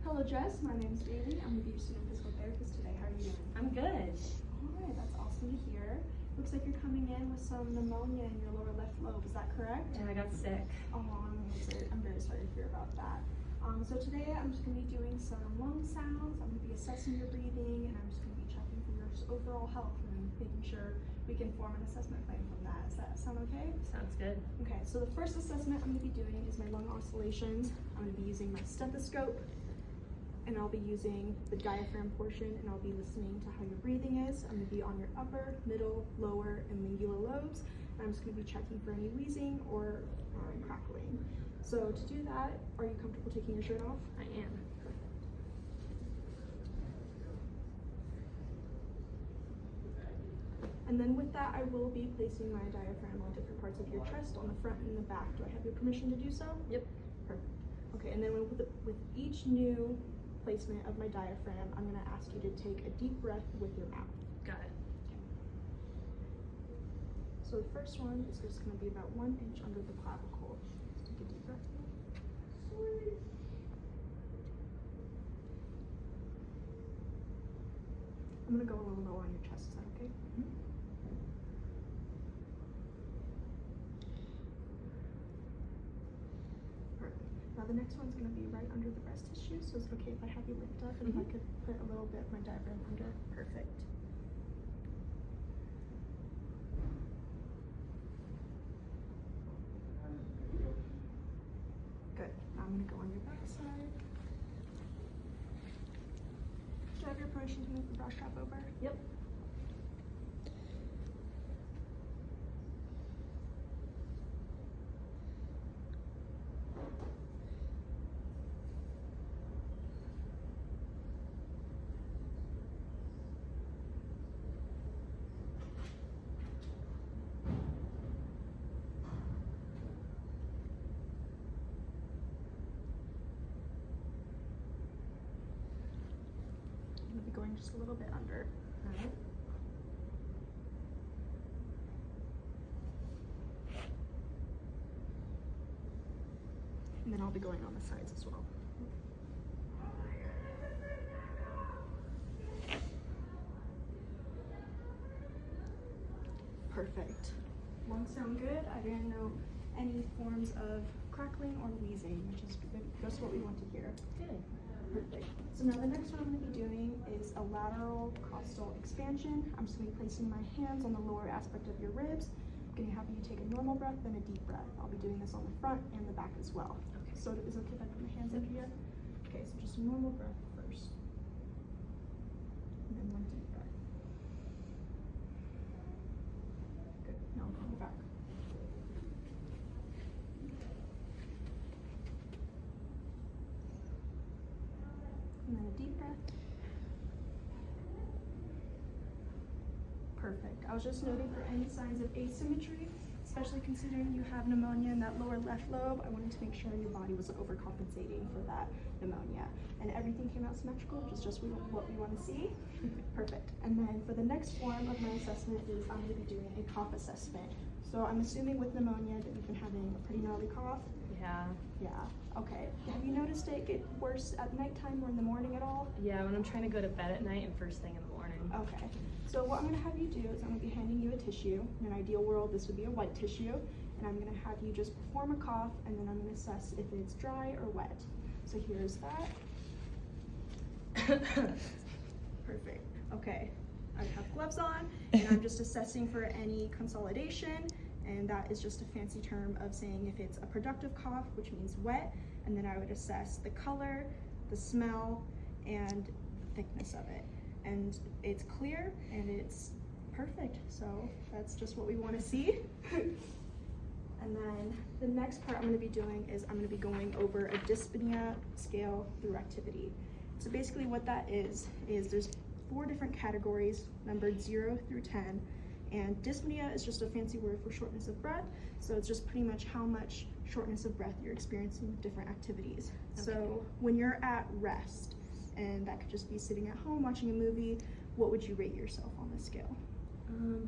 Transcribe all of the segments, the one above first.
Hello, Jess. My name is Bailey. I'm with your student physical therapist today. How are you doing? I'm good. All right, that's awesome to hear. Looks like you're coming in with some pneumonia in your lower left lobe. Is that correct? Yeah, I got sick. Oh, I'm very sorry to hear about that. So today I'm just going to be doing some lung sounds. I'm going to be assessing your breathing, and I'm just going to be checking for your overall health and making sure we can form an assessment plan from that. Does that sound okay? Sounds good. Okay, so the first assessment I'm going to be doing is my lung oscillations. I'm going to be using my stethoscope, and I'll be using the diaphragm portion, and I'll be listening to how your breathing is. I'm going to be on your upper, middle, lower, and lingular lobes. And I'm just going to be checking for any wheezing or crackling. So to do that, are you comfortable taking your shirt off? I am. And then with that, I will be placing my diaphragm on different parts of your chest, on the front and the back. Do I have your permission to do so? Yep. Perfect. Okay, and then with each new placement of my diaphragm, I'm going to ask you to take a deep breath with your mouth. Got it. So the first one is just going to be about 1 inch under the clavicle. Just take a deep breath. I'm going to go a little lower on your chest. Is that okay? Perfect. Now the next one's going to be right under the breast tissue. So is it okay if I have you lift up and if I could put a little bit of my diaphragm under? Perfect. Good. Now I'm going to go on your back side. Do I have your permission to move the bra strap over? Yep. I'm going to be going just a little bit under. All right. And then I'll be going on the sides as well. Perfect. Lungs sound good. I didn't know any forms of crackling or wheezing, which is just what we want to hear. Good. Perfect. So now the next one I'm going to be doing is a lateral costal expansion. I'm just going to be placing my hands on the lower aspect of your ribs. I'm going to have you take a normal breath, then a deep breath. I'll be doing this on the front and the back as well. Okay. So is it okay if I put my hands up here? Okay, so just a normal breath first. And then one deep breath. Good. Now I'll come back. And then a deep breath. Perfect. I was just noting for any signs of asymmetry, especially considering you have pneumonia in that lower left lobe. I wanted to make sure your body wasn't overcompensating for that pneumonia. And everything came out symmetrical, which is just what we want to see. Perfect. And then for the next form of my assessment is I'm going to be doing a cough assessment. So I'm assuming with pneumonia that you've been having a pretty gnarly cough. Yeah. Yeah. Okay. Have you noticed it get worse at nighttime or in the morning at all? Yeah, when I'm trying to go to bed at night and first thing in the morning. Okay. So what I'm going to have you do is I'm going to be handing you a tissue. In an ideal world, this would be a white tissue. And I'm going to have you just perform a cough, and then I'm going to assess if it's dry or wet. So here's that. Perfect. Okay. I have gloves on, and I'm just assessing for any consolidation. And that is just a fancy term of saying if it's a productive cough, which means wet, and then I would assess the color, the smell, and the thickness of it. And it's clear and it's perfect. So that's just what we want to see. And then the next part I'm going to be doing is I'm going to be going over a dyspnea scale through activity. So basically what that is there's 4 different categories numbered 0 through 10. And dyspnea is just a fancy word for shortness of breath. So it's just pretty much how much shortness of breath you're experiencing with different activities. Okay. So when you're at rest, and that could just be sitting at home watching a movie, what would you rate yourself on this scale?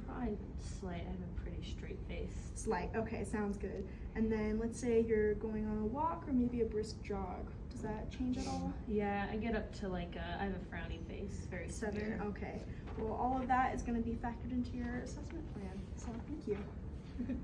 Probably slight. I have a pretty straight face. Slight, okay, sounds good. And then let's say you're going on a walk or maybe a brisk jog. Does Does that change at all? Yeah, I get up to like I have a frowny face, very 7, severe. okay. Well, all of that is gonna be factored into your assessment plan, so thank you.